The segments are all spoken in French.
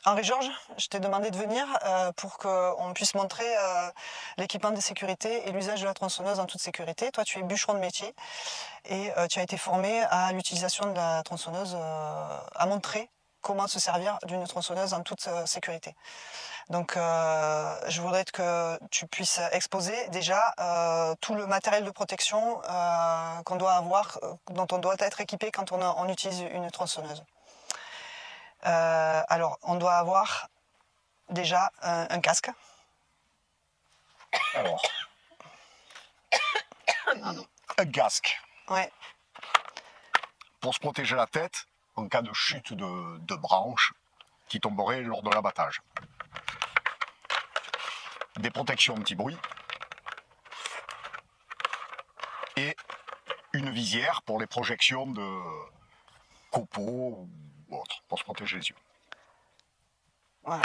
Henri-Georges, je t'ai demandé de venir pour qu'on puisse montrer l'équipement de sécurité et l'usage de la tronçonneuse en toute sécurité. Toi, tu es bûcheron de métier et tu as été formé à l'utilisation de la tronçonneuse, à montrer comment se servir d'une tronçonneuse en toute sécurité. Donc, je voudrais que tu puisses exposer déjà tout le matériel de protection qu'on doit avoir, dont on doit être équipé quand on utilise une tronçonneuse. Alors, on doit avoir déjà un casque. Alors, un casque. Ouais. Pour se protéger la tête en cas de chute de branches qui tomberaient lors de l'abattage. Des protections anti-bruit. Et une visière pour les projections de copeaux ou autres, pour se protéger les yeux. Voilà.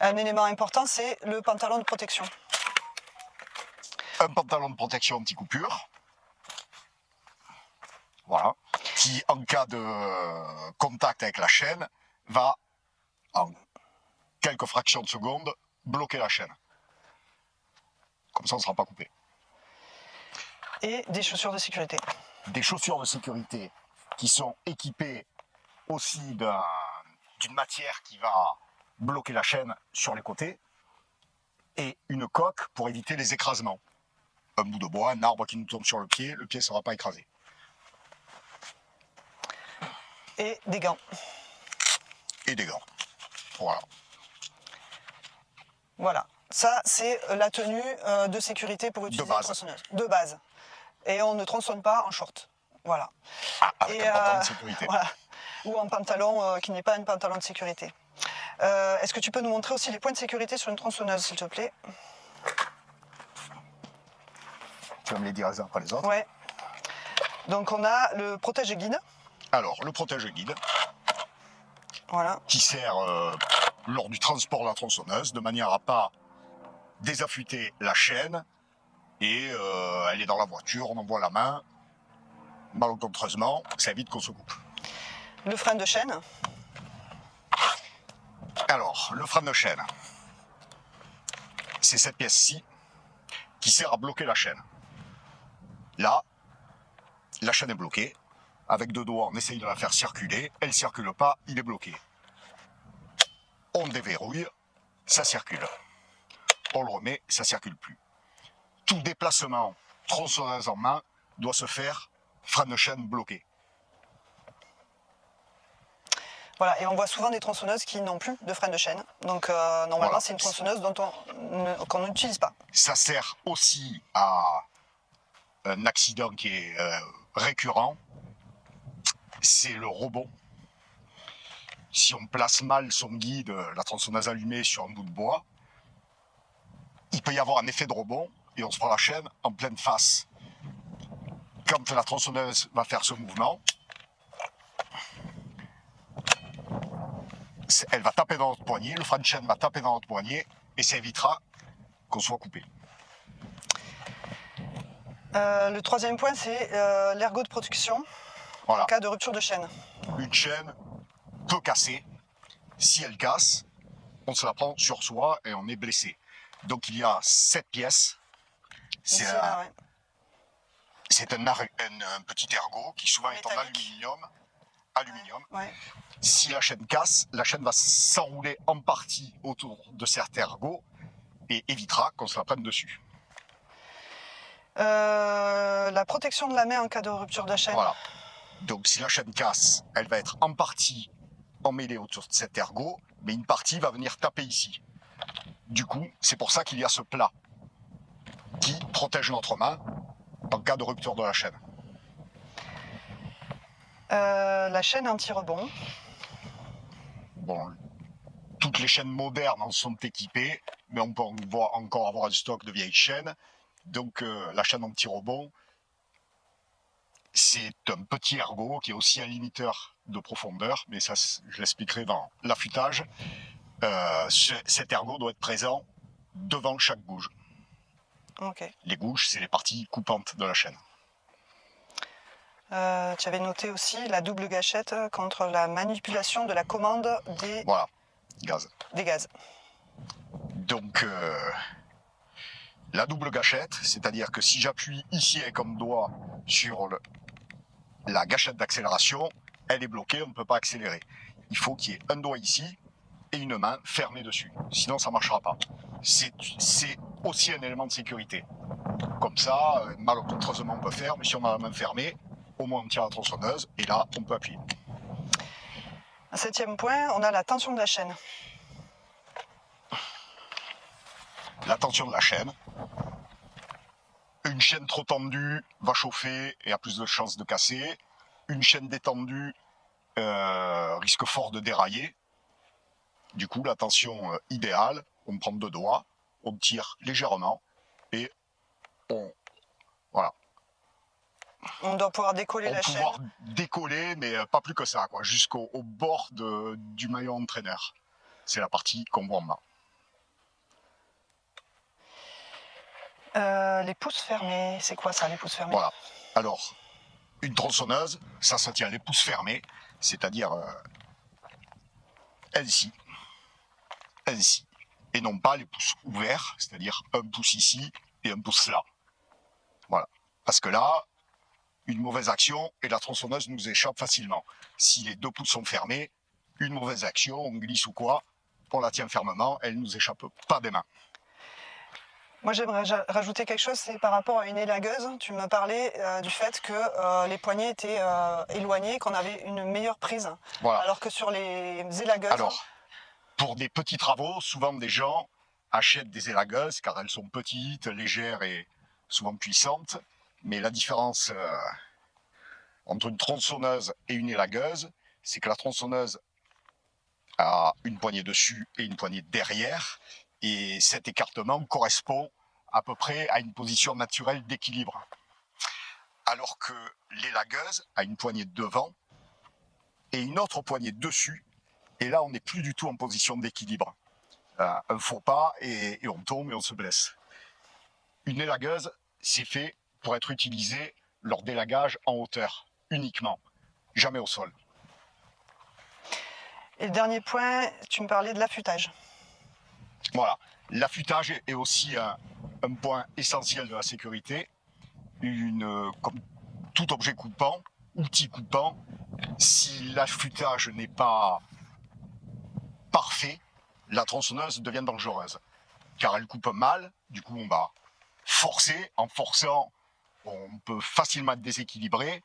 Un élément important, c'est le pantalon de protection. Un pantalon de protection anti-coupure. Voilà. Qui, en cas de contact avec la chaîne, va, en quelques fractions de secondes, bloquer la chaîne. Comme ça, on ne sera pas coupé. Et des chaussures de sécurité. Des chaussures de sécurité qui sont équipées aussi d'une matière qui va bloquer la chaîne sur les côtés. Et une coque pour éviter les écrasements. Un bout de bois, un arbre qui nous tombe sur le pied ne sera pas écrasé. Et des gants. Et des gants. Voilà. Voilà. Ça, c'est la tenue de sécurité pour utiliser une tronçonneuse. De base. Et on ne tronçonne pas en short. Voilà. Ah, avec un pantalon de sécurité. Voilà. Ou en pantalon qui n'est pas un pantalon de sécurité. Est-ce que tu peux nous montrer aussi les points de sécurité sur une tronçonneuse, s'il te plaît? Tu vas me les dire les uns après les autres? Ouais. Donc on a le protège-guide. Alors, le protège-guide. Voilà. Qui sert lors du transport de la tronçonneuse, de manière à pas désaffûter la chaîne. Et elle est dans la voiture, on envoie la main. Malencontreusement, ça évite qu'on se coupe. Le frein de chaîne. Alors, le frein de chaîne, c'est cette pièce-ci qui sert à bloquer la chaîne. Là, la chaîne est bloquée. Avec deux doigts, on essaye de la faire circuler. Elle ne circule pas, il est bloqué. On déverrouille, ça circule. On le remet, ça ne circule plus. Tout déplacement tronçonneuse en main doit se faire frein de chaîne bloqué. Voilà, et on voit souvent des tronçonneuses qui n'ont plus de frein de chaîne. Donc normalement, voilà. C'est une tronçonneuse qu'on n'utilise pas. Ça sert aussi à un accident qui est récurrent. C'est le rebond. Si on place mal son guide, la tronçonneuse allumée sur un bout de bois, il peut y avoir un effet de rebond et on se prend la chaîne en pleine face. Quand la tronçonneuse va faire ce mouvement, elle va taper dans notre poignet, le frein de chaîne va taper dans notre poignet et ça évitera qu'on soit coupé. Le troisième point, c'est l'ergot de protection en cas de rupture de chaîne. Une chaîne peut casser. Si elle casse, on se la prend sur soi et on est blessé. Donc il y a 7 pièces. C'est un petit ergot qui souvent est en aluminium. Ouais. Si la chaîne casse, la chaîne va s'enrouler en partie autour de cet ergot et évitera qu'on se la prenne dessus. La protection de la main en cas de rupture de la chaîne. Voilà. Donc si la chaîne casse, elle va être en partie emmêlée autour de cet ergot, mais une partie va venir taper ici. Du coup, c'est pour ça qu'il y a ce plat qui protège notre main en cas de rupture de la chaîne. La chaîne anti-rebond. Bon, toutes les chaînes modernes en sont équipées, mais on peut encore avoir du stock de vieilles chaînes. Donc la chaîne anti-rebond, c'est un petit ergot qui est aussi un limiteur de profondeur, mais ça je l'expliquerai dans l'affûtage. Cet ergot doit être présent devant chaque gouge. Okay. Les gouges, c'est les parties coupantes de la chaîne. Tu avais noté aussi la double gâchette contre la manipulation de la commande des... Voilà. Gaz. des gaz. Donc, la double gâchette, c'est-à-dire que si j'appuie ici avec un doigt sur la gâchette d'accélération, elle est bloquée, on ne peut pas accélérer. Il faut qu'il y ait un doigt ici et une main fermée dessus. Sinon, ça ne marchera pas. C'est aussi un élément de sécurité. Comme ça, malencontreusement, on peut faire, mais si on a la main fermée, au moins on tire la tronçonneuse et là, on peut appuyer. Un 7e point, on a la tension de la chaîne. La tension de la chaîne. Une chaîne trop tendue va chauffer et a plus de chances de casser. Une chaîne détendue risque fort de dérailler. Du coup, la tension idéale, on prend 2 doigts, on tire légèrement et voilà. On doit pouvoir décoller la chaîne. Pouvoir décoller, mais pas plus que ça, quoi, jusqu'au bord du maillon entraîneur. C'est la partie qu'on voit en bas. Les pouces fermés, c'est quoi ça, les pouces fermés? Voilà. Alors, une tronçonneuse, ça se tient les pouces fermés, c'est-à-dire ainsi, et non pas les pouces ouverts, c'est-à-dire un pouce ici et un pouce là. Voilà. Parce que là, une mauvaise action et la tronçonneuse nous échappe facilement. Si les 2 pouces sont fermés, une mauvaise action, on glisse ou quoi, on la tient fermement, elle ne nous échappe pas des mains. Moi, j'aimerais rajouter quelque chose, c'est par rapport à une élagueuse. Tu me parlais du fait que les poignets étaient éloignés, qu'on avait une meilleure prise. Voilà. Alors que sur les élagueuses... Alors, pour des petits travaux, souvent des gens achètent des élagueuses car elles sont petites, légères et souvent puissantes. Mais la différence entre une tronçonneuse et une élagueuse, c'est que la tronçonneuse a une poignée dessus et une poignée derrière. Et cet écartement correspond à peu près à une position naturelle d'équilibre. Alors que l'élagueuse a une poignée devant et une autre poignée dessus. Et là, on n'est plus du tout en position d'équilibre. Un faux pas et on tombe et on se blesse. Une élagueuse, c'est fait pour être utilisé lors d'élagage en hauteur, uniquement, jamais au sol. Et le dernier point, tu me parlais de l'affûtage. Voilà, l'affûtage est aussi un point essentiel de la sécurité. Comme tout objet coupant, outil coupant, si l'affûtage n'est pas parfait, la tronçonneuse devient dangereuse. Car elle coupe mal, du coup on va forcer. En forçant, on peut facilement être déséquilibré.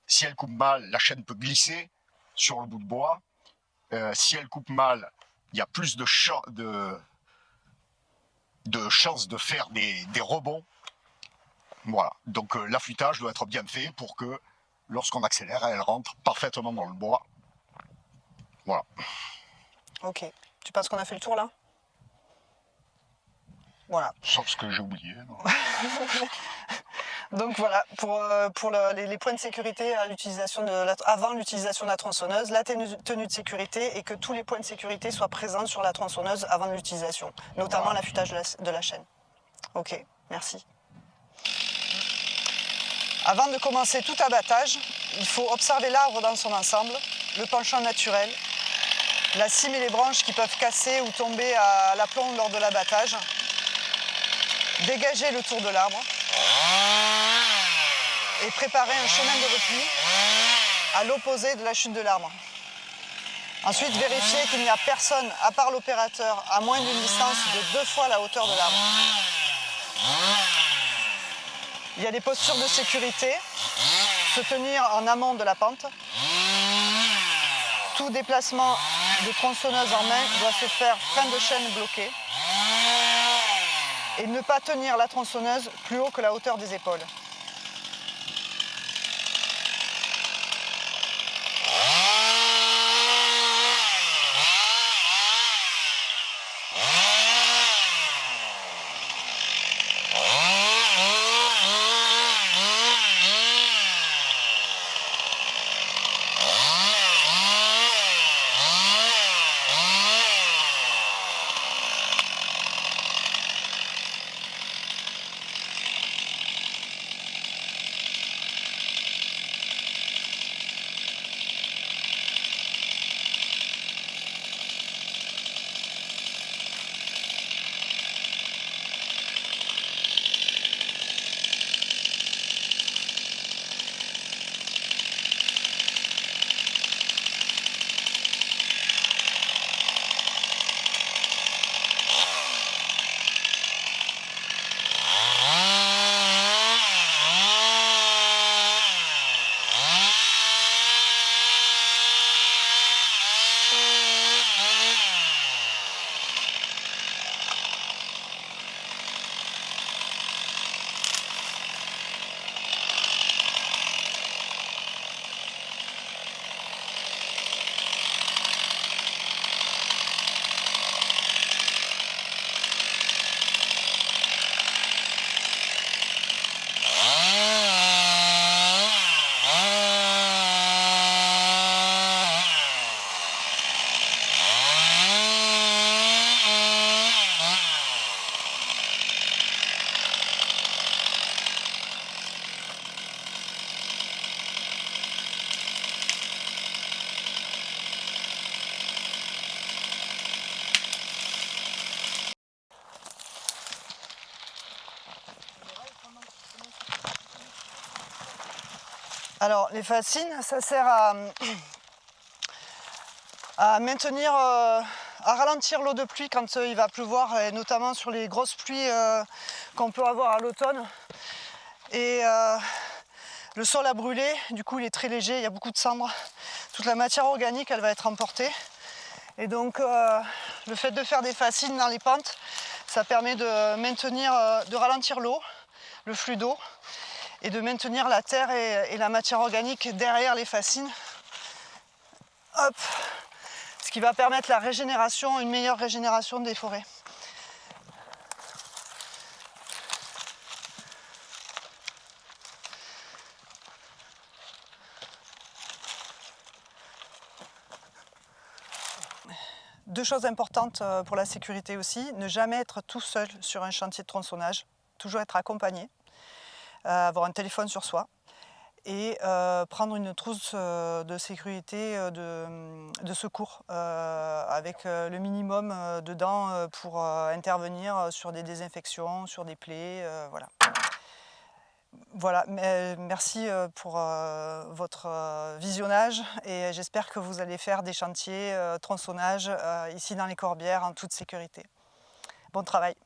Si elle coupe mal, la chaîne peut glisser sur le bout de bois. Si elle coupe mal, il y a plus de chances de faire des rebonds. Voilà, donc l'affûtage doit être bien fait pour que lorsqu'on accélère, elle rentre parfaitement dans le bois. Voilà. Ok. Tu penses qu'on a fait le tour là? Voilà. Sauf ce que j'ai oublié. Donc voilà, pour les points de sécurité à l'utilisation avant l'utilisation de la tronçonneuse, la tenue de sécurité et que tous les points de sécurité soient présents sur la tronçonneuse avant l'utilisation, notamment Voilà. l'affûtage de la chaîne. Ok, merci. Avant de commencer tout abattage, il faut observer l'arbre dans son ensemble, le penchant naturel, la cime et les branches qui peuvent casser ou tomber à l'aplomb lors de l'abattage, dégager le tour de l'arbre et préparer un chemin de repli à l'opposé de la chute de l'arbre. Ensuite, vérifier qu'il n'y a personne, à part l'opérateur, à moins d'une distance de 2 fois la hauteur de l'arbre. Il y a des postures de sécurité, se tenir en amont de la pente. Tout déplacement de tronçonneuse en main doit se faire frein de chaîne bloqué. Et ne pas tenir la tronçonneuse plus haut que la hauteur des épaules. Alors, les fascines, ça sert à maintenir, à ralentir l'eau de pluie quand il va pleuvoir, et notamment sur les grosses pluies qu'on peut avoir à l'automne. Et le sol a brûlé, du coup il est très léger, il y a beaucoup de cendres. Toute la matière organique, elle va être emportée. Et donc le fait de faire des fascines dans les pentes, ça permet de maintenir, de ralentir l'eau, le flux d'eau, et de maintenir la terre et la matière organique derrière les fascines. Hop, ce qui va permettre la régénération, une meilleure régénération des forêts. Deux choses importantes pour la sécurité aussi, ne jamais être tout seul sur un chantier de tronçonnage, toujours être accompagné, avoir un téléphone sur soi et prendre une trousse de sécurité de secours avec le minimum dedans pour intervenir sur des désinfections, sur des plaies, voilà. Voilà, merci pour votre visionnage et j'espère que vous allez faire des chantiers tronçonnage ici dans les Corbières en toute sécurité. Bon travail.